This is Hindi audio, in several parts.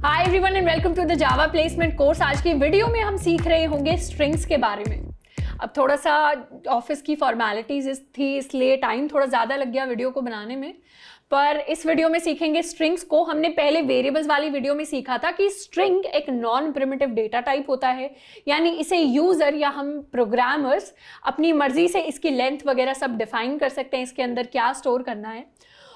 Hi everyone and welcome to the Java placement course. आज की वीडियो में हम सीख रहे होंगे स्ट्रिंग्स के बारे में। अब थोड़ा सा ऑफिस की फॉर्मेलिटीज थी, इसलिए टाइम थोड़ा ज़्यादा लग गया वीडियो को बनाने में, पर इस वीडियो में सीखेंगे स्ट्रिंग्स को। हमने पहले वेरिएबल्स वाली वीडियो में सीखा था कि स्ट्रिंग एक नॉन प्रिमिटिव डेटा टाइप होता है, यानी इसे यूजर या हम प्रोग्रामर्स अपनी मर्जी से इसकी लेंथ वगैरह सब डिफाइन कर सकते हैं, इसके अंदर क्या स्टोर करना है।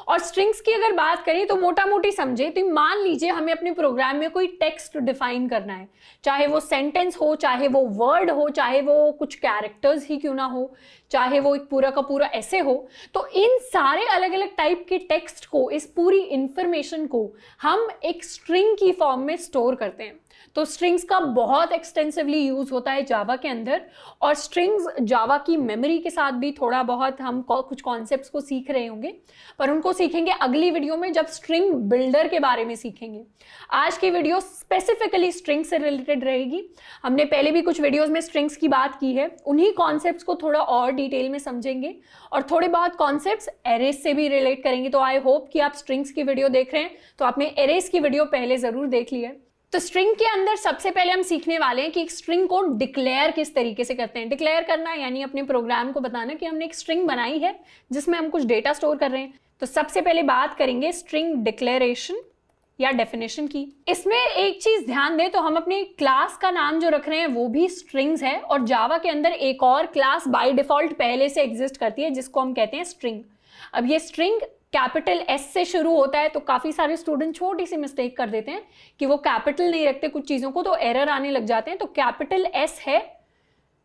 और स्ट्रिंग्स की अगर बात करें तो मोटा मोटी समझे तो मान लीजिए हमें अपने प्रोग्राम में कोई टेक्स्ट डिफाइन करना है, चाहे वो सेंटेंस हो, चाहे वो वर्ड हो, चाहे वो कुछ कैरेक्टर्स ही क्यों ना हो, चाहे वो एक पूरा का पूरा ऐसे हो। तो इन सारे अलग अलग टाइप के टेक्स्ट को, इस पूरी इंफॉर्मेशन को हम एक स्ट्रिंग की फॉर्म में स्टोर करते हैं। तो स्ट्रिंग्स का बहुत एक्सटेंसिवली यूज होता है जावा के अंदर, और स्ट्रिंग्स जावा की मेमोरी के साथ भी थोड़ा बहुत हम कुछ कॉन्सेप्ट्स को सीख रहे होंगे, पर उनको सीखेंगे अगली वीडियो में जब स्ट्रिंग बिल्डर के बारे में सीखेंगे। आज की वीडियो स्पेसिफिकली स्ट्रिंग से रिलेटेड रहेगी। हमने पहले भी कुछ वीडियोस में स्ट्रिंग्स की बात की है, उन्हीं कॉन्सेप्ट्स को थोड़ा और डिटेल में समझेंगे और थोड़े बहुत कॉन्सेप्ट्स एरेस से भी रिलेट करेंगे। तो आई होप कि आप स्ट्रिंग्स की वीडियो देख रहे हैं तो आपने एरेस की वीडियो पहले जरूर देख ली है। तो स्ट्रिंग के अंदर सबसे पहले हम सीखने वाले हैं कि एक स्ट्रिंग को डिक्लेयर किस तरीके से करते हैं। डिक्लेयर करना यानी अपने प्रोग्राम को बताना कि हमने एक स्ट्रिंग बनाई है जिसमें हम कुछ डेटा स्टोर कर रहे हैं। तो सबसे पहले बात करेंगे स्ट्रिंग डिक्लेरेशन या डेफिनेशन की। इसमें एक चीज ध्यान दें, तो हम अपने क्लास का नाम जो रख रहे हैं वो भी स्ट्रिंग्स है, और जावा के अंदर एक और क्लास बाय डिफॉल्ट पहले से एग्जिस्ट करती है जिसको हम कहते हैं स्ट्रिंग। अब ये स्ट्रिंग कैपिटल एस से शुरू होता है, तो काफी सारे स्टूडेंट छोटी सी मिस्टेक कर देते हैं कि वो कैपिटल नहीं रखते कुछ चीजों को, तो एरर आने लग जाते हैं। तो कैपिटल एस है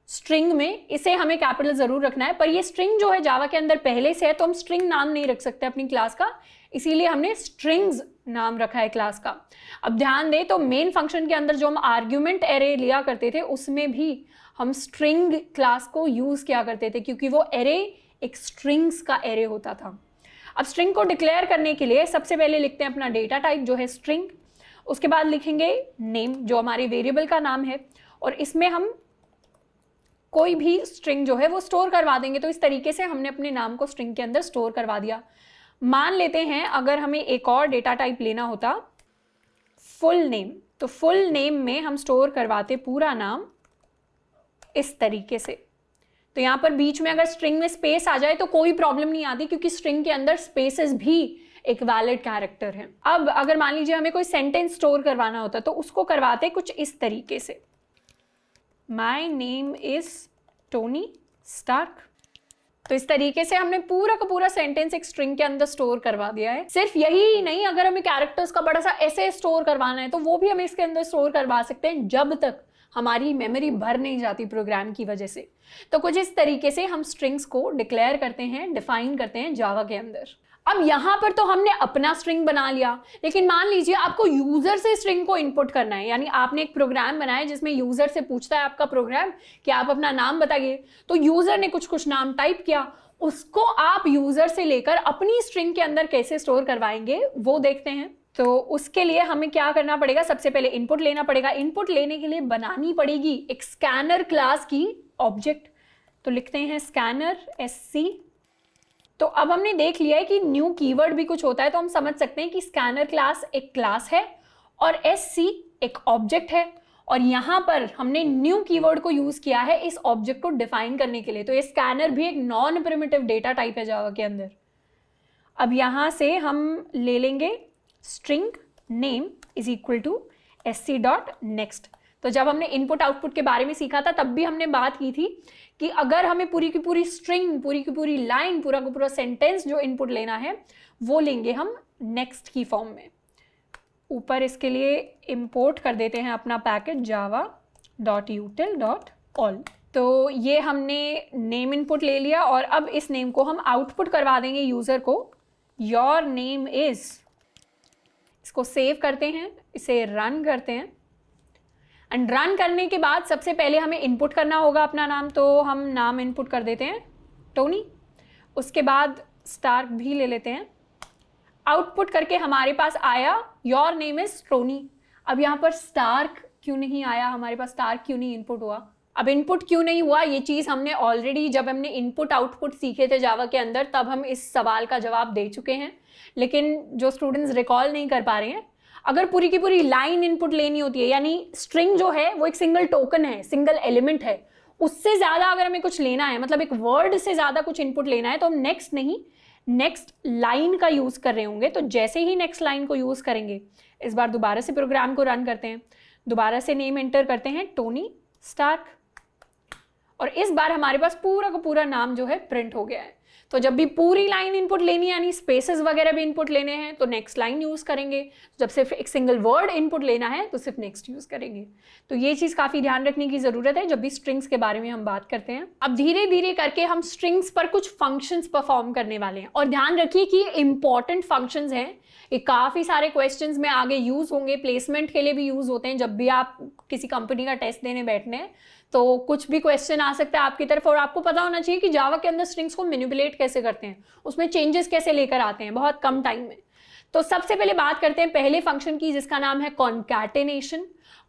स्ट्रिंग में, इसे हमें कैपिटल जरूर रखना है, पर ये स्ट्रिंग जो है जावा के अंदर पहले से है तो हम स्ट्रिंग नाम नहीं रख सकते अपनी क्लास का, इसीलिए हमने स्ट्रिंग्स नाम रखा है क्लास का। अब ध्यान दें तो मेन फंक्शन के अंदर जो हम आर्ग्यूमेंट एरे लिया करते थे उसमें भी हम स्ट्रिंग क्लास को यूज किया करते थे, क्योंकि वो एरे एक स्ट्रिंग्स का एरे होता था। अब स्ट्रिंग को डिक्लेयर करने के लिए सबसे पहले लिखते हैं अपना डेटा टाइप जो है स्ट्रिंग, उसके बाद लिखेंगे नेम जो हमारे वेरिएबल का नाम है, और इसमें हम कोई भी स्ट्रिंग जो है वो स्टोर करवा देंगे। तो इस तरीके से हमने अपने नाम को स्ट्रिंग के अंदर स्टोर करवा दिया। मान लेते हैं अगर हमें एक और डेटा टाइप लेना होता फुल नेम, तो फुल नेम में हम स्टोर करवाते पूरा नाम इस तरीके से। तो यहाँ पर बीच में अगर स्ट्रिंग में स्पेस आ जाए तो कोई प्रॉब्लम नहीं आती, क्योंकि स्ट्रिंग के अंदर स्पेसेस भी एक वैलिड कैरेक्टर है। अब अगर मान लीजिए हमें कोई सेंटेंस स्टोर करवाना होता तो उसको करवाते कुछ इस तरीके से, my name is Tony Stark. तो इस तरीके से हमने पूरा का पूरा सेंटेंस एक स्ट्रिंग के अंदर स्टोर करवा दिया है। सिर्फ यही नहीं, अगर हमें कैरेक्टर्स का बड़ा सा ऐसे स्टोर करवाना है तो वो भी हम इसके अंदर स्टोर करवा सकते हैं, जब तक हमारी मेमोरी भर नहीं जाती प्रोग्राम की वजह से। तो कुछ इस तरीके से हम स्ट्रिंग्स को डिक्लेयर करते हैं, डिफाइन करते हैं जावा के अंदर। अब यहां पर तो हमने अपना स्ट्रिंग बना लिया, लेकिन मान लीजिए आपको यूजर से स्ट्रिंग को इनपुट करना है, यानी आपने एक प्रोग्राम बनाया जिसमें यूजर से पूछता है आपका प्रोग्राम कि आप अपना नाम बताइए। तो यूजर ने कुछ नाम टाइप किया, उसको आप यूजर से लेकर अपनी स्ट्रिंग के अंदर कैसे स्टोर करवाएंगे वो देखते हैं। तो उसके लिए हमें क्या करना पड़ेगा, सबसे पहले इनपुट लेना पड़ेगा। इनपुट लेने के लिए बनानी पड़ेगी एक स्कैनर क्लास की ऑब्जेक्ट। तो लिखते हैं स्कैनर SC। तो अब हमने देख लिया है कि न्यू कीवर्ड भी कुछ होता है, तो हम समझ सकते हैं कि स्कैनर क्लास एक क्लास है और SC एक ऑब्जेक्ट है, और यहां पर हमने न्यू कीवर्ड को यूज किया है इस ऑब्जेक्ट को डिफाइन करने के लिए। तो ये स्कैनर भी एक नॉन प्रिमिटिव डेटा टाइप है जावा के अंदर। अब यहां से हम ले लेंगे string name is equal to SC.next। तो जब हमने इनपुट आउटपुट के बारे में सीखा था तब भी हमने बात की थी कि अगर हमें पूरी की पूरी स्ट्रिंग, पूरी की पूरी लाइन, पूरा का पूरा सेंटेंस जो इनपुट लेना है वो लेंगे हम नेक्स्ट की फॉर्म में। ऊपर इसके लिए इंपोर्ट कर देते हैं अपना पैकेज java.util.all। तो ये हमने नेम इनपुट ले लिया, और अब इस नेम को हम आउटपुट करवा देंगे यूजर को, योर नेम इज। इसको सेव करते हैं, इसे रन करते हैं, एंड रन करने के बाद सबसे पहले हमें इनपुट करना होगा अपना नाम। तो हम नाम इनपुट कर देते हैं टोनी, उसके बाद स्टार्क भी ले लेते हैं। आउटपुट करके हमारे पास आया योर नेम इज टोनी। अब यहाँ पर स्टार्क क्यों नहीं आया, हमारे पास स्टार्क क्यों नहीं इनपुट हुआ? अब इनपुट क्यों नहीं हुआ, ये चीज हमने ऑलरेडी जब हमने इनपुट आउटपुट सीखे थे जावा के अंदर तब हम इस सवाल का जवाब दे चुके हैं, लेकिन जो स्टूडेंट्स रिकॉल नहीं कर पा रहे हैं, अगर पूरी की पूरी लाइन इनपुट लेनी होती है, यानी स्ट्रिंग जो है वो एक सिंगल टोकन है, सिंगल एलिमेंट है, उससे ज्यादा अगर हमें कुछ लेना है, मतलब एक वर्ड से ज्यादा कुछ इनपुट लेना है, तो हम नेक्स्ट नहीं नेक्स्ट लाइन का यूज कर रहे होंगे। तो जैसे ही नेक्स्ट लाइन को यूज करेंगे, इस बार दोबारा से प्रोग्राम को रन करते हैं, दोबारा से नेम एंटर करते हैं टोनी स्टार्क, और इस बार हमारे पास पूरा का पूरा नाम जो है प्रिंट हो गया है। तो जब भी पूरी लाइन इनपुट लेनी है, यानी स्पेसेस वगैरह भी इनपुट लेने हैं, तो नेक्स्ट लाइन यूज करेंगे। जब सिर्फ एक सिंगल वर्ड इनपुट लेना है तो सिर्फ नेक्स्ट यूज करेंगे। तो ये चीज काफी ध्यान रखने की जरूरत है जब भी स्ट्रिंग्स के बारे में हम बात करते हैं। अब धीरे धीरे करके हम स्ट्रिंग्स पर कुछ फंक्शंस परफॉर्म करने वाले हैं, और ध्यान रखिए कि ये इंपॉर्टेंट फंक्शंस हैं। ये काफी सारे क्वेश्चंस में आगे यूज होंगे, प्लेसमेंट के लिए भी यूज होते हैं। जब भी आप किसी कंपनी का टेस्ट देने बैठने हैं तो कुछ भी क्वेश्चन आ सकता है आपकी तरफ, और आपको पता होना चाहिए कि जावा के अंदर स्ट्रिंग्स को मैनिपुलेट कैसे करते हैं, उसमें चेंजेस कैसे लेकर आते हैं बहुत कम टाइम में। तो सबसे पहले बात करते हैं पहले फंक्शन की, जिसका नाम है कॉन्कैटेनेशन।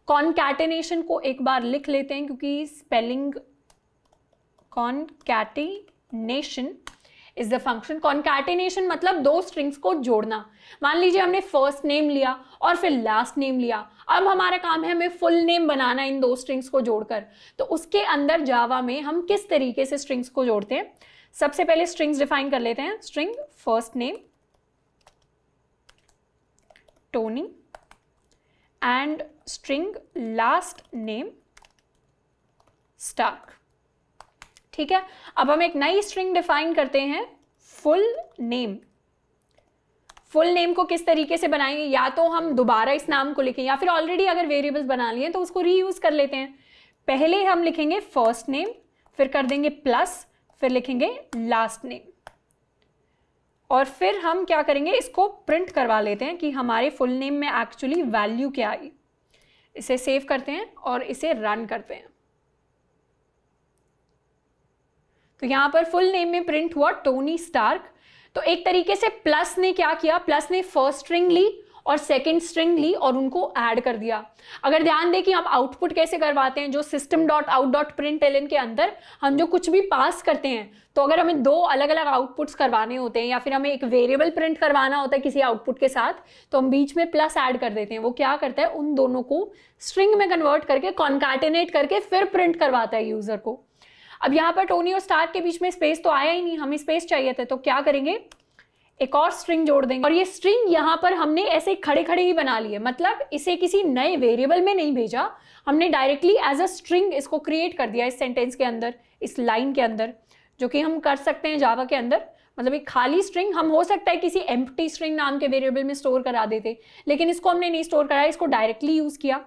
कॉन्कैटेनेशन को एक बार लिख लेते हैं, क्योंकि spelling concatenation is the function. Concatenation मतलब दो स्ट्रिंग्स को जोड़ना। मान लीजिए हमने फर्स्ट नेम लिया और फिर लास्ट नेम लिया, अब हमारा काम है हमें फुल नेम बनाना इन दो स्ट्रिंग्स को जोड़कर। तो उसके अंदर जावा में हम किस तरीके से स्ट्रिंग्स को जोड़ते हैं, सबसे पहले स्ट्रिंग्स डिफाइन कर लेते हैं। String first name Tony and string last name Stark. ठीक है, अब हम एक नई स्ट्रिंग डिफाइन करते हैं फुल नेम। फुल नेम को किस तरीके से बनाएंगे, या तो हम दोबारा इस नाम को लिखें, या फिर ऑलरेडी अगर वेरिएबल्स बना लिए तो उसको रीयूज कर लेते हैं। पहले हम लिखेंगे फर्स्ट नेम, फिर कर देंगे प्लस, फिर लिखेंगे लास्ट नेम, और फिर हम क्या करेंगे, इसको प्रिंट करवा लेते हैं कि हमारे फुल नेम में एक्चुअली वैल्यू क्या आई। इसे सेव करते हैं और इसे रन करते हैं। तो यहां पर फुल नेम में प्रिंट हुआ टोनी स्टार्क। तो एक तरीके से प्लस ने क्या किया, प्लस ने फर्स्ट स्ट्रिंग ली और सेकंड स्ट्रिंग ली और उनको ऐड कर दिया। अगर ध्यान दें कि हम आउटपुट कैसे करवाते हैं, जो system.out.println के अंदर हम जो कुछ भी पास करते हैं, तो अगर हमें दो अलग अलग आउटपुट्स करवाने होते हैं या फिर हमें एक वेरिएबल प्रिंट करवाना होता है किसी आउटपुट के साथ, तो हम बीच में प्लस ऐड कर देते हैं। वो क्या करता है, उन दोनों को स्ट्रिंग में कन्वर्ट करके कॉन्कैटिनेट करके फिर प्रिंट करवाता है यूजर को। अब यहाँ पर टोनी और स्टार्क के बीच में स्पेस तो आया ही नहीं, हमें स्पेस चाहिए थे, तो क्या करेंगे, एक और स्ट्रिंग जोड़ देंगे। और ये स्ट्रिंग यहाँ पर हमने ऐसे खड़े खड़े ही बना लिए, मतलब इसे किसी नए वेरिएबल में नहीं भेजा, हमने डायरेक्टली एज अ स्ट्रिंग इसको क्रिएट कर दिया इस सेंटेंस के अंदर, इस लाइन के अंदर, जो कि हम कर सकते हैं जावा के अंदर। मतलब एक खाली स्ट्रिंग हम हो सकता है किसी एम्प्टी स्ट्रिंग नाम के वेरिएबल में स्टोर करा देते, लेकिन इसको हमने नहीं स्टोर कराया, इसको डायरेक्टली यूज किया।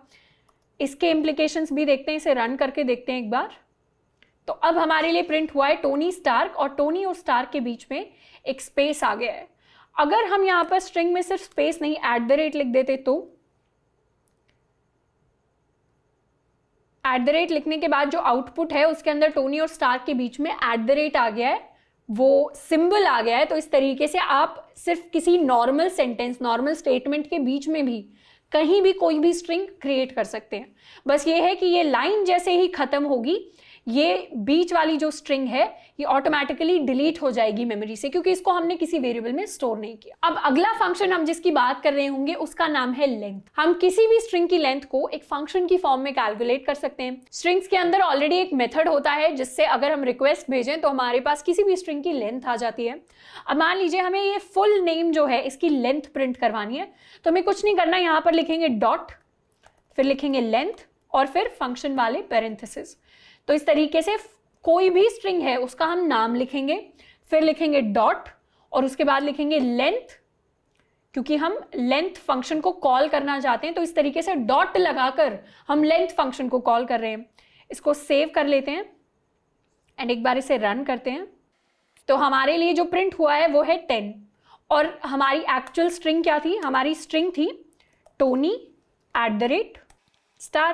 इसके इम्प्लीकेशंस भी देखते हैं, इसे रन करके देखते हैं एक बार। तो अब हमारे लिए प्रिंट हुआ है टोनी स्टार्क, और टोनी और स्टार्क के बीच में एक स्पेस आ गया है। अगर हम यहां पर स्ट्रिंग में सिर्फ स्पेस नहीं @ लिख देते, तो @ लिखने के बाद जो आउटपुट है उसके अंदर टोनी और स्टार्क के बीच में @ आ गया है, वो सिंबल आ गया है। तो इस तरीके से आप सिर्फ किसी नॉर्मल सेंटेंस, नॉर्मल स्टेटमेंट के बीच में भी कहीं भी कोई भी स्ट्रिंग क्रिएट कर सकते हैं। बस ये है कि ये लाइन जैसे ही खत्म होगी, ये बीच वाली जो स्ट्रिंग है ये ऑटोमेटिकली डिलीट हो जाएगी मेमोरी से, क्योंकि इसको हमने किसी वेरिएबल में स्टोर नहीं किया। अब अगला फंक्शन हम जिसकी बात कर रहे होंगे उसका नाम है लेंथ। हम किसी भी स्ट्रिंग की लेंथ को एक फंक्शन की फॉर्म में कैलकुलेट कर सकते हैं। स्ट्रिंग्स के अंदर ऑलरेडी एक मेथड होता है जिससे अगर हम रिक्वेस्ट भेजें तो हमारे पास किसी भी स्ट्रिंग की लेंथ आ जाती है। अब मान लीजिए हमें ये फुल नेम जो है इसकी लेंथ प्रिंट करवानी है, तो हमें कुछ नहीं करना, यहाँ पर लिखेंगे डॉट, फिर लिखेंगे लेंथ और फिर फंक्शन वाले पैरेंथेसिस। तो इस तरीके से कोई भी स्ट्रिंग है उसका हम नाम लिखेंगे, फिर लिखेंगे डॉट और उसके बाद लिखेंगे लेंथ, क्योंकि हम लेंथ फंक्शन को कॉल करना चाहते हैं। तो इस तरीके से डॉट लगाकर हम लेंथ फंक्शन को कॉल कर रहे हैं। इसको सेव कर लेते हैं एंड एक बार इसे रन करते हैं। तो हमारे लिए जो प्रिंट हुआ है वो है 10, और हमारी एक्चुअल स्ट्रिंग क्या थी, हमारी स्ट्रिंग थी टोनी @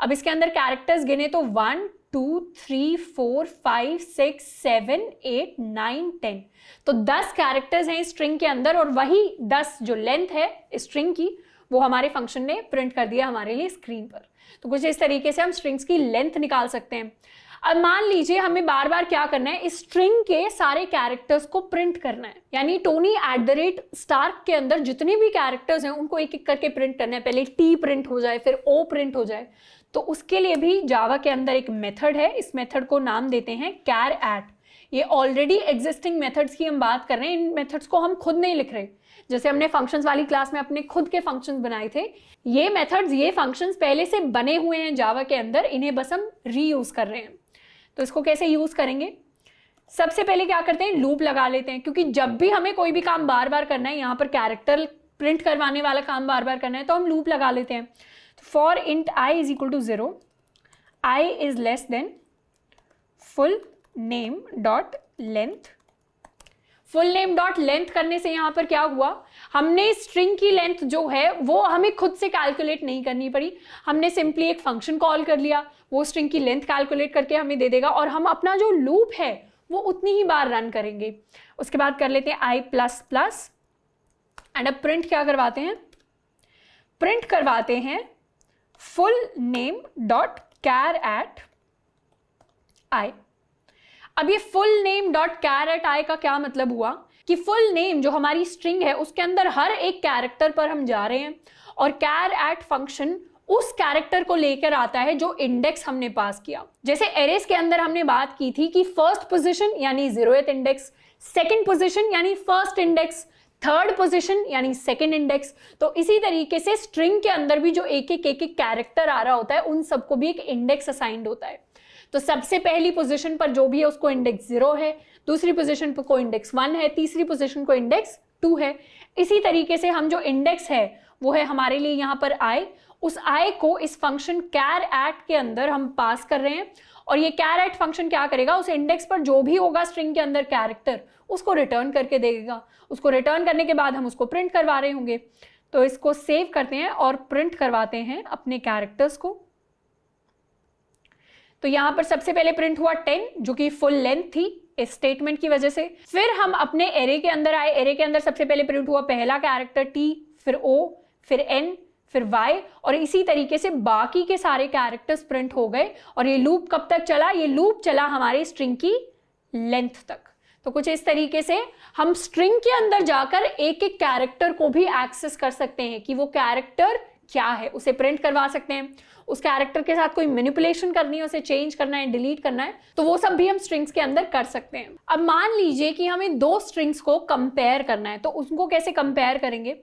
अब इसके अंदर कैरेक्टर्स गिने तो 1 2 3 4 5 6 7 8 9 10, तो 10 कैरेक्टर्स हैं इस स्ट्रिंग के अंदर, और वही 10 जो लेंथ है स्ट्रिंग की वो हमारे फंक्शन ने प्रिंट कर दिया हमारे लिए स्क्रीन पर। तो कुछ इस तरीके से हम स्ट्रिंग्स की लेंथ निकाल सकते हैं। अब मान लीजिए हमें बार बार क्या करना है, इस स्ट्रिंग के सारे कैरेक्टर्स को प्रिंट करना है, यानी टोनी @स्टार्क के अंदर जितने भी कैरेक्टर्स हैं उनको एक एक करके प्रिंट करना है। पहले टी प्रिंट हो जाए, फिर ओ प्रिंट हो जाए। तो उसके लिए भी जावा के अंदर एक मेथड है, इस मेथड को नाम देते हैं char@। ये ऑलरेडी एग्जिस्टिंग मेथड्स की हम बात कर रहे हैं, इन मेथड्स को हम खुद नहीं लिख रहे। जैसे हमने फंक्शंस वाली क्लास में अपने खुद के फंक्शंस बनाए थे, ये मेथड्स, ये फंक्शंस पहले से बने हुए हैं जावा के अंदर, इन्हें बस हम रीयूज कर रहे हैं। तो इसको कैसे यूज करेंगे, सबसे पहले क्या करते हैं, लूप लगा लेते हैं, क्योंकि जब भी हमें कोई भी काम बार बार करना है, यहाँ पर कैरेक्टर प्रिंट करवाने वाला काम बार बार करना है, तो हम लूप लगा लेते हैं। For int i is equal to 0, i is less than full name dot length. Full name dot length करने से यहाँ पर क्या हुआ, हमने स्ट्रिंग की लेंथ जो है वो हमें खुद से कैलकुलेट नहीं करनी पड़ी, हमने सिंपली एक फंक्शन कॉल कर लिया, वो स्ट्रिंग की लेंथ कैलकुलेट करके हमें दे देगा, और हम अपना जो लूप है वो उतनी ही बार रन करेंगे। उसके बाद कर लेते हैं i++ एंड अब प्रिंट क्या करवाते हैं, प्रिंट करवाते हैं फुल नेम डॉट char@i। अब ये फुल नेम डॉट char@i का क्या मतलब हुआ कि फुल नेम जो हमारी स्ट्रिंग है उसके अंदर हर एक कैरेक्टर पर हम जा रहे हैं, और char@ फंक्शन उस कैरेक्टर को लेकर आता है जो इंडेक्स हमने पास किया। जैसे एरेस के अंदर हमने बात की थी कि फर्स्ट पोजीशन यानी 0th इंडेक्स, सेकंड पोजीशन यानी फर्स्ट इंडेक्स, थर्ड पोजीशन यानी सेकंड इंडेक्स। तो इसी तरीके से स्ट्रिंग के अंदर भी जो एक एक कैरेक्टर आ रहा होता है उन सबको भी एक इंडेक्स असाइंड होता है। तो सबसे पहली पोजीशन पर जो भी है उसको इंडेक्स 0 है, दूसरी पोजीशन पर को इंडेक्स 1 है, तीसरी पोजीशन को इंडेक्स 2 है। इसी तरीके से हम जो इंडेक्स है वो है हमारे लिए यहाँ पर i, उस i को इस फंक्शन char@ के अंदर हम पास कर रहे हैं, और ये char@ फंक्शन क्या करेगा, उस इंडेक्स पर जो भी होगा स्ट्रिंग के अंदर कैरेक्टर उसको रिटर्न करके देगा। उसको रिटर्न करने के बाद हम उसको प्रिंट करवा रहे होंगे। तो इसको सेव करते हैं और प्रिंट करवाते हैं अपने कैरेक्टर्स को। तो यहाँ पर सबसे पहले प्रिंट हुआ 10 जो कि फुल लेंथ थी इस स्टेटमेंट की वजह से। फिर हम अपने एरे के अंदर आए, एरे के अंदर सबसे पहले प्रिंट हुआ पहला कैरेक्टर t, फिर o, फिर n, फिर y, और इसी तरीके से बाकी के सारे कैरेक्टर्स प्रिंट हो गए। और ये लूप कब तक चला, ये लूप चला हमारी स्ट्रिंग की लेंथ तक। तो कुछ इस तरीके से हम स्ट्रिंग के अंदर जाकर एक एक कैरेक्टर को भी एक्सेस कर सकते हैं कि वो कैरेक्टर क्या है, उसे प्रिंट करवा सकते हैं। उस कैरेक्टर के साथ कोई मैनिपुलेशन करनी है, उसे चेंज करना है, डिलीट करना है, तो वो सब भी हम स्ट्रिंग्स के अंदर कर सकते हैं। अब मान लीजिए कि हमें दो स्ट्रिंग्स को कंपेयर करना है, तो उनको कैसे कंपेयर करेंगे।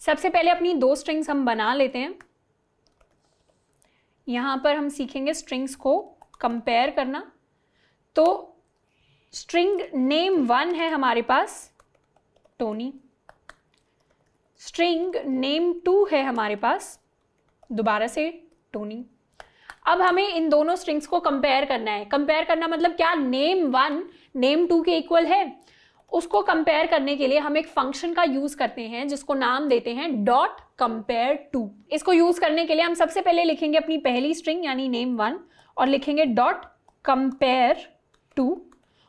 सबसे पहले अपनी दो स्ट्रिंग्स हम बना लेते हैं। यहां पर हम सीखेंगे स्ट्रिंग्स को कंपेयर करना। तो स्ट्रिंग नेम 1 है हमारे पास टोनी, स्ट्रिंग नेम 2 है हमारे पास दोबारा से टोनी। अब हमें इन दोनों स्ट्रिंग्स को कंपेयर करना है। कंपेयर करना मतलब क्या, नेम 1 नेम 2 के इक्वल है। उसको कंपेयर करने के लिए हम एक फंक्शन का यूज करते हैं जिसको नाम देते हैं डॉट कंपेयर टू। इसको यूज करने के लिए हम सबसे पहले लिखेंगे अपनी पहली स्ट्रिंग यानी नेम 1 और लिखेंगे डॉट कंपेयर टू,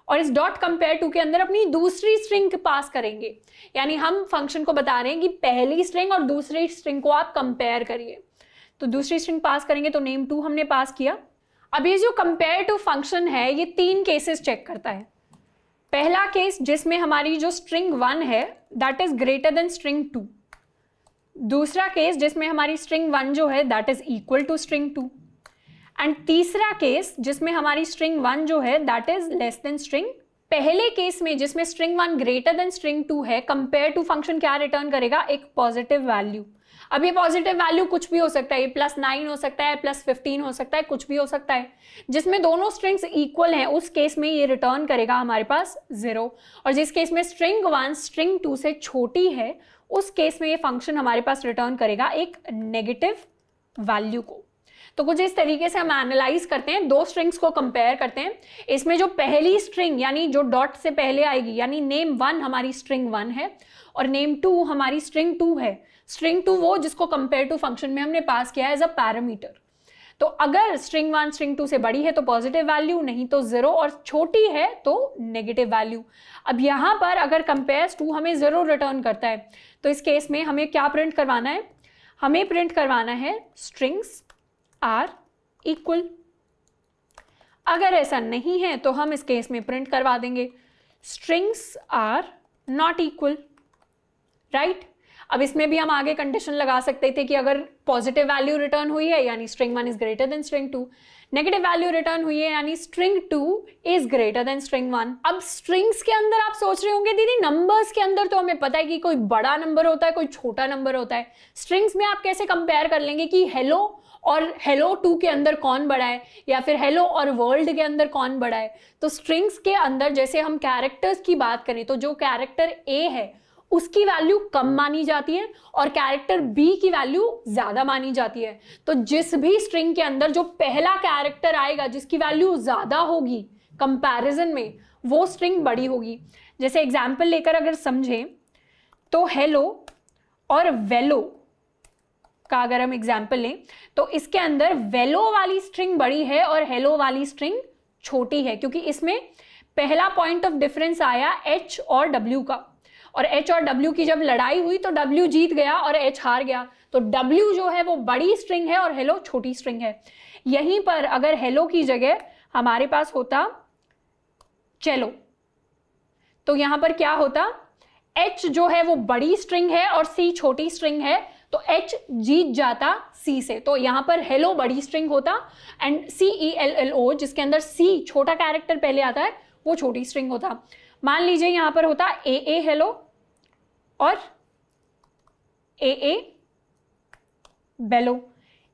और इस डॉट कंपेयर टू के अंदर अपनी दूसरी स्ट्रिंग पास करेंगे। यानी हम फंक्शन को बता रहे हैं कि पहली स्ट्रिंग और दूसरी स्ट्रिंग को आप कंपेयर करिए। तो दूसरी स्ट्रिंग पास करेंगे, तो नेम 2 हमने पास किया। अब ये जो कंपेयर टू फंक्शन है ये 3 केसेस चेक करता है। पहला केस जिसमें हमारी जो स्ट्रिंग 1 है that is greater than string 2। दूसरा केस जिसमें हमारी स्ट्रिंग 1 जो है that is equal to string 2। And तीसरा केस जिसमें हमारी स्ट्रिंग 1 जो है that is less than string. पहले केस में जिसमें स्ट्रिंग 1 ग्रेटर देन स्ट्रिंग 2 है, कंपेयर टू फंक्शन क्या रिटर्न करेगा, एक पॉजिटिव वैल्यू। अब ये पॉजिटिव वैल्यू कुछ भी हो सकता है, ये +9 हो सकता है, +15 हो सकता है, कुछ भी हो सकता है। जिसमें दोनों स्ट्रिंग्स इक्वल हैं उस केस में ये रिटर्न करेगा हमारे पास 0, और जिस केस में स्ट्रिंग 1 स्ट्रिंग 2 से छोटी है उस केस में ये फंक्शन हमारे पास रिटर्न करेगा एक नेगेटिव वैल्यू को। तो कुछ इस तरीके से हम एनालाइज करते हैं, दो स्ट्रिंग्स को कंपेयर करते हैं। इसमें जो पहली स्ट्रिंग यानी जो डॉट से पहले आएगी यानी नेम 1 हमारी स्ट्रिंग 1 है और नेम 2 हमारी स्ट्रिंग 2 है। स्ट्रिंग 2 वो जिसको कंपेयर टू फंक्शन में हमने पास किया है एज अ पैरामीटर। तो अगर स्ट्रिंग 1 स्ट्रिंग 2 से बड़ी है तो पॉजिटिव वैल्यू, नहीं तो 0, और छोटी है तो नेगेटिव वैल्यू। अब यहाँ पर अगर कंपेयर्स टू हमें 0 रिटर्न करता है तो इस केस में हमें क्या प्रिंट करवाना है, हमें प्रिंट करवाना है स्ट्रिंग्स आर इक्वल। अगर ऐसा नहीं है तो हम इस केस में प्रिंट करवा देंगे strings are not equal, right. अब इसमें भी हम आगे कंडीशन लगा सकते थे कि अगर पॉजिटिव वैल्यू रिटर्न हुई है यानी string 1 is greater than string 2, negative value return हुई है यानी string 2 is greater than string 1। अब स्ट्रिंग्स के अंदर आप सोच रहे होंगे दीदी नंबर्स के अंदर तो हमें पता है कि कोई बड़ा नंबर होता है कोई छोटा नंबर होता है, स्ट्रिंग्स में आप कैसे कंपेयर कर लेंगे कि हेलो और हेलो 2 के अंदर कौन बड़ा है या फिर हेलो और वर्ल्ड के अंदर कौन बड़ा है। तो स्ट्रिंग्स के अंदर जैसे हम कैरेक्टर्स की बात करें तो जो कैरेक्टर ए है उसकी वैल्यू कम मानी जाती है और कैरेक्टर बी की वैल्यू ज्यादा मानी जाती है। तो जिस भी स्ट्रिंग के अंदर जो पहला कैरेक्टर आएगा जिसकी वैल्यू ज्यादा होगी कंपैरिजन में वो स्ट्रिंग बड़ी होगी। जैसे एग्जाम्पल लेकर अगर समझें तो हेलो और वेलो का अगर हम एग्जाम्पल लें तो इसके अंदर वेलो वाली स्ट्रिंग बड़ी है और हेलो वाली स्ट्रिंग छोटी है, क्योंकि इसमें पहला पॉइंट ऑफ डिफरेंस आया एच और डब्ल्यू का, और एच और डब्ल्यू की जब लड़ाई हुई तो डब्ल्यू जीत गया और एच हार गया। तो डब्ल्यू जो है वो बड़ी स्ट्रिंग है और हेलो छोटी स्ट्रिंग है। यहीं पर अगर हेलो की जगह हमारे पास होता चलो तो यहां पर क्या होता, एच जो है वो बड़ी स्ट्रिंग है और सी छोटी स्ट्रिंग है तो एच जीत जाता सी से। तो यहां पर हेलो बड़ी स्ट्रिंग होता एंड CELLO जिसके अंदर सी छोटा कैरेक्टर पहले आता है वो छोटी स्ट्रिंग होता। मान लीजिए यहां पर होता AA हेलो और AA बेलो।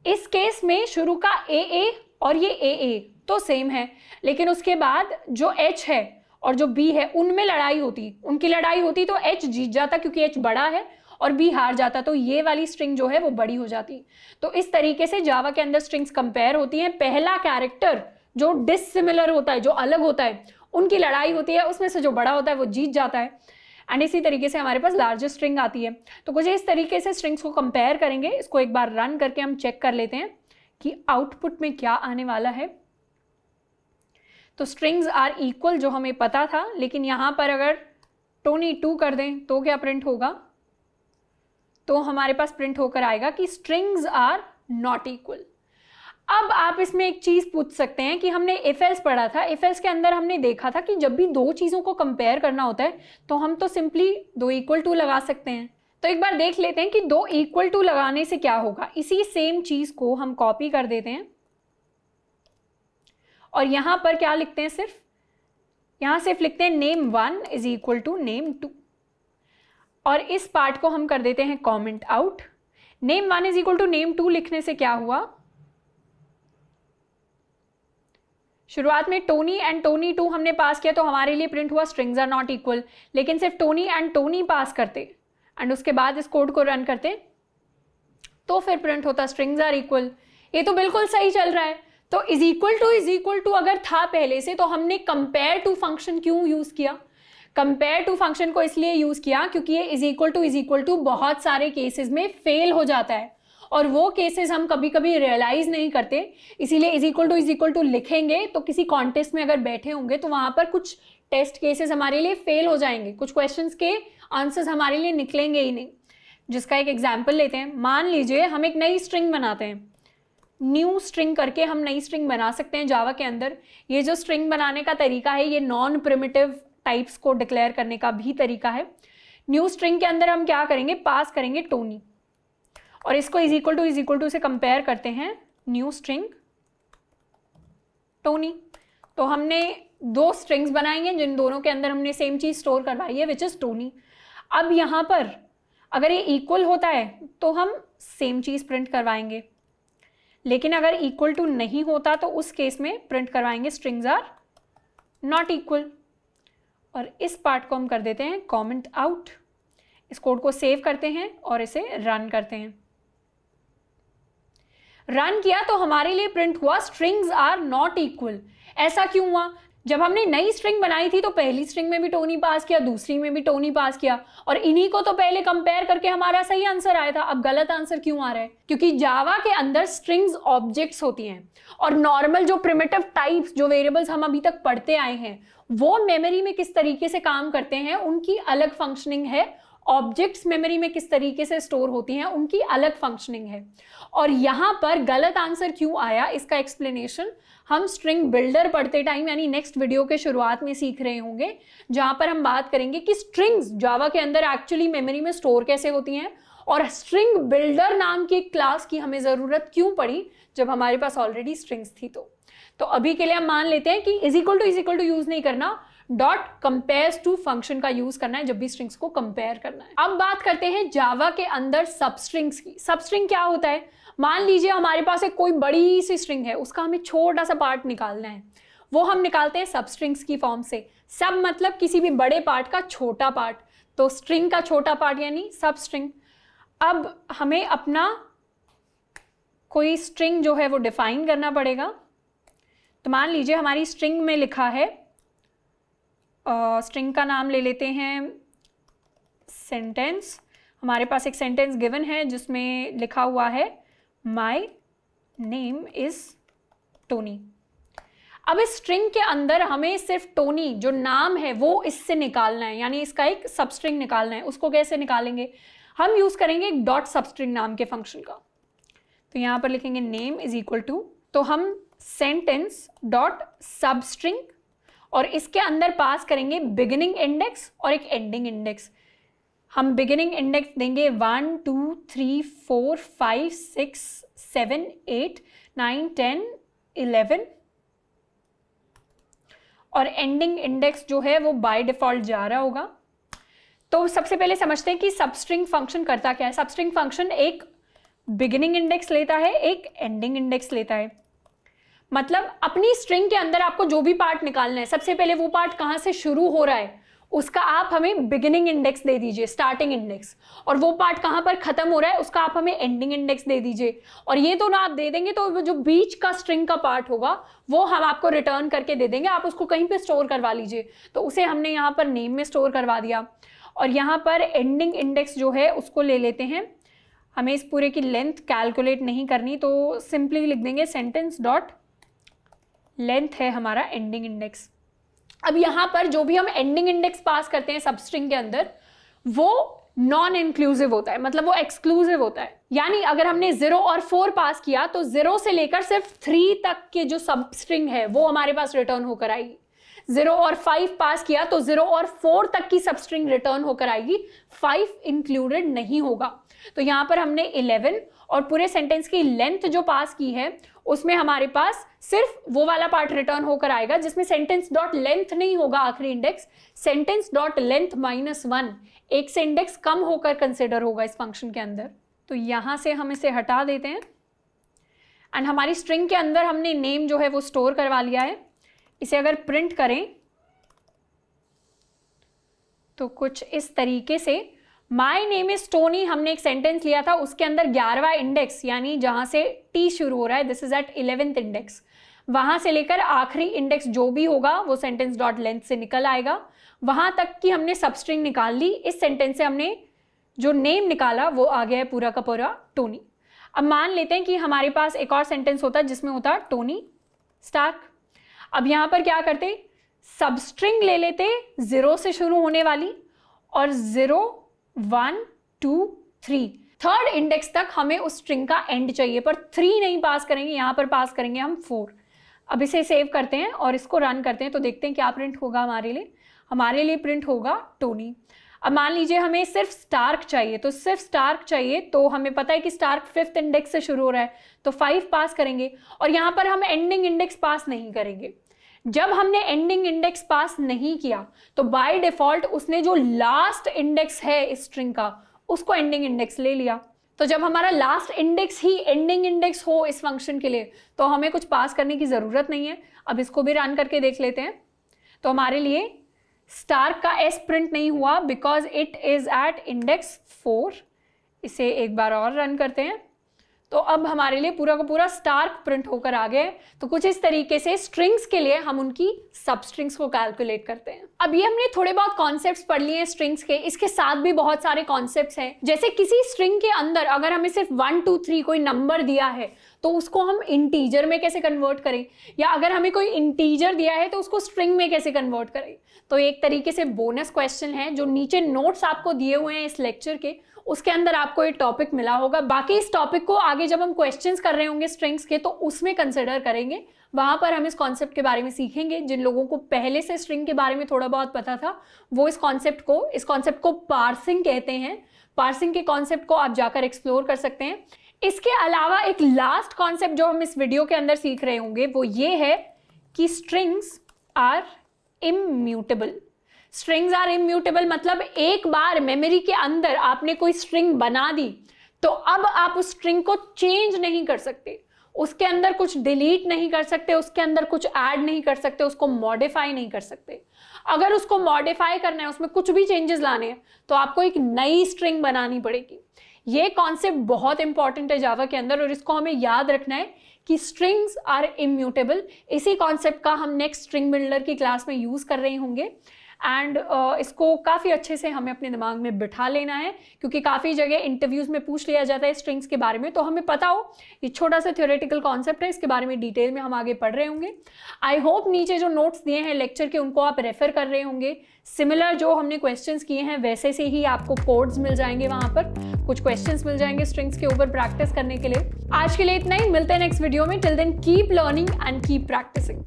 इस केस में शुरू का AA और ये AA तो सेम है, लेकिन उसके बाद जो H है और जो B है उनमें लड़ाई होती, उनकी लड़ाई होती तो H जीत जाता क्योंकि H बड़ा है और B हार जाता, तो ये वाली स्ट्रिंग जो है वो बड़ी हो जाती। तो इस तरीके से जावा के अंदर स्ट्रिंग्स कंपेयर होती हैं। पहला कैरेक्टर जो डिसिमिलर होता है, जो अलग होता है, उनकी लड़ाई होती है, उसमें से जो बड़ा होता है वो जीत जाता है। एंड इसी तरीके से हमारे पास लार्जेस्ट स्ट्रिंग आती है। तो कुछ इस तरीके से स्ट्रिंग्स को कंपेयर करेंगे। इसको एक बार रन करके हम चेक कर लेते हैं कि आउटपुट में क्या आने वाला है। तो स्ट्रिंग्स आर इक्वल जो हमें पता था, लेकिन यहां पर अगर टोनी 2 कर दें तो क्या प्रिंट होगा, तो हमारे पास प्रिंट होकर आएगा कि स्ट्रिंग्स आर नॉट इक्वल। अब आप इसमें एक चीज पूछ सकते हैं कि हमने इफ एल्स पढ़ा था, इफ एल्स के अंदर हमने देखा था कि जब भी दो चीजों को कंपेयर करना होता है तो हम तो सिंपली 2 = 2 लगा सकते हैं। तो एक बार देख लेते हैं कि 2 = 2 लगाने से क्या होगा। इसी सेम चीज को हम कॉपी कर देते हैं और यहां पर क्या लिखते हैं, यहां सिर्फ लिखते हैं name 1 = name 2 और इस पार्ट को हम कर देते हैं कॉमेंट आउट। name 1 = name 2 लिखने से क्या हुआ, शुरुआत में टोनी एंड टोनी 2 हमने पास किया तो हमारे लिए प्रिंट हुआ स्ट्रिंग्स आर नॉट इक्वल, लेकिन सिर्फ टोनी एंड टोनी पास करते एंड उसके बाद इस कोड को रन करते तो फिर प्रिंट होता स्ट्रिंग्स आर इक्वल। ये तो बिल्कुल सही चल रहा है। तो इज इक्वल टू अगर था पहले से तो हमने कंपेयर टू फंक्शन क्यों यूज किया, कंपेयर टू फंक्शन को इसलिए यूज किया क्योंकि ये इज इक्वल टू बहुत सारे केसेस में फेल हो जाता है और वो केसेस हम कभी कभी रियलाइज नहीं करते, इसीलिए इज इक्वल टू लिखेंगे तो किसी कॉन्टेस्ट में अगर बैठे होंगे तो वहां पर कुछ टेस्ट केसेस हमारे लिए फेल हो जाएंगे, कुछ क्वेश्चंस के आंसर्स हमारे लिए निकलेंगे ही नहीं। जिसका एक एग्जाम्पल लेते हैं, मान लीजिए हम एक नई स्ट्रिंग बनाते हैं, न्यू स्ट्रिंग करके हम नई स्ट्रिंग बना सकते हैं जावा के अंदर। ये जो स्ट्रिंग बनाने का तरीका है ये नॉन प्रिमिटिव टाइप्स को डिक्लेयर करने का भी तरीका है। न्यू स्ट्रिंग के अंदर हम क्या करेंगे, पास करेंगे टोनी और इसको इज इक्वल टू से कंपेयर करते हैं न्यू स्ट्रिंग टोनी। तो हमने 2 स्ट्रिंग्स बनाई हैं जिन दोनों के अंदर हमने सेम चीज स्टोर करवाई है विच इज टोनी। अब यहां पर अगर ये इक्वल होता है तो हम सेम चीज प्रिंट करवाएंगे, लेकिन अगर इक्वल टू नहीं होता तो उस केस में प्रिंट करवाएंगे स्ट्रिंग्स आर नॉट इक्वल। और इस पार्ट को हम कर देते हैं कॉमेंट आउट। इस कोड को सेव करते हैं और इसे रन करते हैं। रन किया तो हमारे लिए प्रिंट हुआ स्ट्रिंग्स आर नॉट इक्वल। ऐसा क्यों हुआ, जब हमने नई स्ट्रिंग बनाई थी तो पहली स्ट्रिंग में भी टोनी पास किया, दूसरी में भी टोनी पास किया और इन्हीं को तो पहले कंपेयर करके हमारा सही आंसर आया था। अब गलत आंसर क्यों आ रहा है, क्योंकि जावा के अंदर स्ट्रिंग्स ऑब्जेक्ट्स होती हैं और नॉर्मल जो प्रिमिटिव टाइप्स जो वेरिएबल्स हम अभी तक पढ़ते आए हैं वो मेमोरी में किस तरीके से काम करते हैं उनकी अलग फंक्शनिंग है ऑब्जेक्ट्स मेमोरी में किस तरीके से स्टोर होती हैं, उनकी अलग फंक्शनिंग है। और यहाँ पर गलत आंसर क्यों आया, इसका एक्सप्लेनेशन हम स्ट्रिंग बिल्डर पढ़ते टाइम यानी नेक्स्ट वीडियो के शुरुआत में सीख रहे होंगे, जहां पर हम बात करेंगे कि स्ट्रिंग्स जावा के अंदर एक्चुअली मेमोरी में स्टोर कैसे होती हैं और स्ट्रिंग बिल्डर नाम की क्लास की हमें जरूरत क्यों पड़ी जब हमारे पास ऑलरेडी स्ट्रिंग्स थी। तो अभी के लिए हम मान लेते हैं कि इज इक्वल टू यूज नहीं करना, डॉट कंपेयर्स टू फंक्शन का यूज करना है जब भी स्ट्रिंग्स को कंपेयर करना है। अब बात करते हैं जावा के अंदर सबस्ट्रिंग्स की। सबस्ट्रिंग क्या होता है, मान लीजिए हमारे पास एक कोई बड़ी सी स्ट्रिंग है, उसका हमें छोटा सा पार्ट निकालना है, वो हम निकालते हैं सबस्ट्रिंग्स की फॉर्म से। सब मतलब किसी भी बड़े पार्ट का छोटा पार्ट, तो स्ट्रिंग का छोटा पार्ट यानी सबस्ट्रिंग। अब हमें अपना कोई स्ट्रिंग जो है वो डिफाइन करना पड़ेगा। तो मान लीजिए हमारी स्ट्रिंग में लिखा है, स्ट्रिंग का नाम ले लेते हैं सेंटेंस। हमारे पास एक सेंटेंस गिवन है जिसमें लिखा हुआ है माई नेम इज टोनी। अब इस स्ट्रिंग के अंदर हमें सिर्फ टोनी जो नाम है वो इससे निकालना है, यानी इसका एक सबस्ट्रिंग निकालना है। उसको कैसे निकालेंगे, हम यूज करेंगे एक डॉट सबस्ट्रिंग नाम के फंक्शन का। तो यहां पर लिखेंगे नेम इज इक्वल टू, तो हम सेंटेंस डॉट सबस्ट्रिंग और इसके अंदर पास करेंगे बिगिनिंग इंडेक्स और एक एंडिंग इंडेक्स। हम बिगिनिंग इंडेक्स देंगे 1 2 3 4 5 6 7 8 9 10 11 और एंडिंग इंडेक्स जो है वो बाय डिफॉल्ट जा रहा होगा। तो सबसे पहले समझते हैं कि सबस्ट्रिंग फंक्शन करता क्या है। सबस्ट्रिंग फंक्शन एक बिगिनिंग इंडेक्स लेता है, एक एंडिंग इंडेक्स लेता है। मतलब अपनी स्ट्रिंग के अंदर आपको जो भी पार्ट निकालना है, सबसे पहले वो पार्ट कहाँ से शुरू हो रहा है उसका आप हमें बिगिनिंग इंडेक्स दे दीजिए, स्टार्टिंग इंडेक्स, और वो पार्ट कहाँ पर खत्म हो रहा है उसका आप हमें एंडिंग इंडेक्स दे दीजिए। और ये दोनों आप दे देंगे तो जो बीच का स्ट्रिंग का पार्ट होगा वो हम आपको रिटर्न करके दे देंगे, आप उसको कहीं पे स्टोर करवा लीजिए। तो उसे हमने यहाँ पर नेम में स्टोर करवा दिया। और यहाँ पर एंडिंग इंडेक्स जो है उसको ले लेते हैं। हमें इस पूरे की लेंथ कैलकुलेट नहीं करनी, तो सिंपली लिख देंगे सेंटेंस डॉट लेंथ है हमारा एंडिंग इंडेक्स। अब यहाँ पर जो भी हम एंडिंग इंडेक्स पास करते हैं सबस्ट्रिंग के अंदर वो नॉन इंक्लूसिव होता है, मतलब वो एक्सक्लूसिव होता है। यानी अगर हमने 0 और 4 पास किया तो 0 से लेकर सिर्फ 3 तक के जो सबस्ट्रिंग है वो हमारे पास रिटर्न होकर आएगी। 0 और 5 पास किया तो 0 और 4 तक की सबस्ट्रिंग रिटर्न होकर आएगी, 5 इंक्लूडेड नहीं होगा। तो यहाँ पर हमने 11 और पूरे सेंटेंस की लेंथ जो पास की है उसमें हमारे पास सिर्फ वो वाला पार्ट रिटर्न होकर आएगा जिसमें सेंटेंस डॉट लेंथ नहीं होगा आखिरी इंडेक्स, सेंटेंस डॉट लेंथ -1 एक से इंडेक्स कम होकर कंसिडर होगा इस फंक्शन के अंदर। तो यहां से हम इसे हटा देते हैं एंड हमारी स्ट्रिंग के अंदर हमने नेम जो है वो स्टोर करवा लिया है। इसे अगर प्रिंट करें तो कुछ इस तरीके से माई नेम इज टोनी हमने एक सेंटेंस लिया था, उसके अंदर 11वां इंडेक्स यानी जहां से टी शुरू हो रहा है, this is eight 11th index, वहां से लेकर आखिरी इंडेक्स जो भी होगा वो सेंटेंस डॉट लेंथ से निकल आएगा। वहां तक की हमने सबस्ट्रिंग निकाल ली। इस सेंटेंस से हमने जो नेम निकाला वो आ गया है पूरा का पूरा टोनी। अब मान लेते हैं कि हमारे पास एक और सेंटेंस होता जिसमें होता टोनी स्टार्क। अब यहां पर क्या करते, सबस्ट्रिंग ले लेते 0 से शुरू होने वाली और 0 1 2 3 थर्ड इंडेक्स तक हमें उस स्ट्रिंग का एंड चाहिए, पर 3 नहीं पास करेंगे, यहां पर पास करेंगे हम 4। अब इसे सेव करते हैं और इसको रन करते हैं तो देखते हैं क्या प्रिंट होगा हमारे लिए प्रिंट होगा टोनी। अब मान लीजिए हमें सिर्फ स्टार्क चाहिए, तो सिर्फ स्टार्क चाहिए तो हमें पता है कि स्टार्क 5th इंडेक्स से शुरू हो रहा है तो 5 पास करेंगे और यहां पर हम एंडिंग इंडेक्स पास नहीं करेंगे। जब हमने एंडिंग इंडेक्स पास नहीं किया तो बाय डिफॉल्ट उसने जो लास्ट इंडेक्स है इस स्ट्रिंग का उसको एंडिंग इंडेक्स ले लिया। तो जब हमारा लास्ट इंडेक्स ही एंडिंग इंडेक्स हो इस फंक्शन के लिए तो हमें कुछ पास करने की जरूरत नहीं है। अब इसको भी रन करके देख लेते हैं। तो हमारे लिए स्टार का एस प्रिंट नहीं हुआ because it is at index 4। इसे एक बार और रन करते हैं तो अब हमारे लिए पूरा का पूरा स्टार्क प्रिंट होकर आ गया है। तो कुछ इस तरीके से स्ट्रिंग्स के लिए हम उनकी सब स्ट्रिंग्स को कैलकुलेट करते हैं। अब ये हमने थोड़े बहुत कॉन्सेप्ट्स पढ़ लिए हैं स्ट्रिंग्स के, इसके साथ भी बहुत सारे कॉन्सेप्ट्स हैं। जैसे किसी स्ट्रिंग के अंदर अगर हमें सिर्फ 1 2 3 कोई नंबर दिया है तो उसको हम इंटीजर में कैसे कन्वर्ट करें, या अगर हमें कोई इंटीजर दिया है तो उसको स्ट्रिंग में कैसे कन्वर्ट करें। तो एक तरीके से बोनस क्वेश्चन है जो नीचे नोट्स आपको दिए हुए हैं इस लेक्चर के, उसके अंदर आपको ये टॉपिक मिला होगा। बाकी इस टॉपिक को आगे जब हम क्वेश्चंस कर रहे होंगे स्ट्रिंग्स के तो उसमें कंसिडर करेंगे, वहां पर हम इस कॉन्सेप्ट के बारे में सीखेंगे। जिन लोगों को पहले से स्ट्रिंग के बारे में थोड़ा बहुत पता था वो इस कॉन्सेप्ट को पार्सिंग कहते हैं। पार्सिंग के कॉन्सेप्ट को आप जाकर एक्सप्लोर कर सकते हैं। इसके अलावा एक लास्ट कॉन्सेप्ट जो हम इस वीडियो के अंदर सीख रहे होंगे वो ये है कि strings are immutable. Strings are immutable मतलब एक बार मेमोरी के अंदर आपने कोई स्ट्रिंग बना दी तो अब आप उस स्ट्रिंग को चेंज नहीं कर सकते, उसके अंदर कुछ डिलीट नहीं कर सकते, उसके अंदर कुछ ऐड नहीं कर सकते, उसको मॉडिफाई नहीं कर सकते। अगर उसको मॉडिफाई करना है, उसमें कुछ भी चेंजेस लाने हैं तो आपको एक नई स्ट्रिंग बनानी पड़ेगी। ये कॉन्सेप्ट बहुत इंपॉर्टेंट है जावा के अंदर और इसको हमें याद रखना है कि स्ट्रिंग्स आर इम्यूटेबल। इसी कॉन्सेप्ट का हम नेक्स्ट स्ट्रिंग बिल्डर की क्लास में यूज कर रहे होंगे एंड इसको काफ़ी अच्छे से हमें अपने दिमाग में बिठा लेना है, क्योंकि काफ़ी जगह इंटरव्यूज़ में पूछ लिया जाता है स्ट्रिंग्स के बारे में, तो हमें पता हो ये छोटा सा थ्योरेटिकल कॉन्सेप्ट है, इसके बारे में डिटेल में हम आगे पढ़ रहे होंगे। आई होप नीचे जो नोट्स दिए हैं लेक्चर के उनको आप रेफर कर रहे होंगे। सिमिलर जो हमने क्वेश्चंस किए हैं वैसे से ही आपको कोड्स मिल जाएंगे, वहाँ पर कुछ क्वेश्चंस मिल जाएंगे स्ट्रिंग्स के ऊपर प्रैक्टिस करने के लिए। आज के लिए इतना ही, मिलते हैं नेक्स्ट वीडियो में। Till then keep learning and keep practising.